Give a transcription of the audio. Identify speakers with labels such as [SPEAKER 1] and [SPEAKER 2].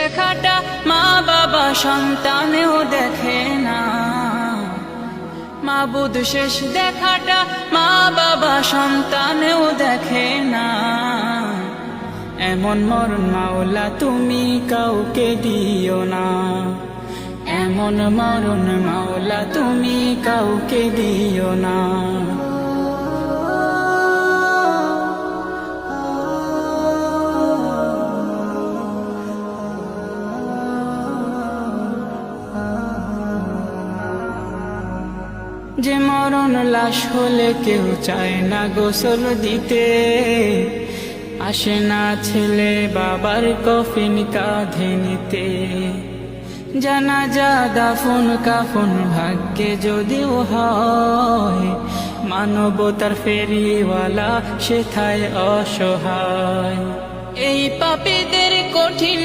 [SPEAKER 1] দেখাটা মা বাবা সন্তানেও দেখে না, মাবুদ শেষ দেখাটা মা বাবা সন্তানেও দেখে না। এমন মরণ মাওলা তুমি কাউকে দিও না, এমন মরণ মাওলা তুমি কাউকে দিও না। যে মরণ লাশ হলে কেউ চায় না গোসল দিতে, আসে না ছেলে বাবার কফিন কাঁধে নিতে। জানাজা দাফন কাফন ভাগ্যে যদিও হয়, মানবতার ফেরিওয়ালা সেথায় অসহায়। এই পাপীদের কঠিন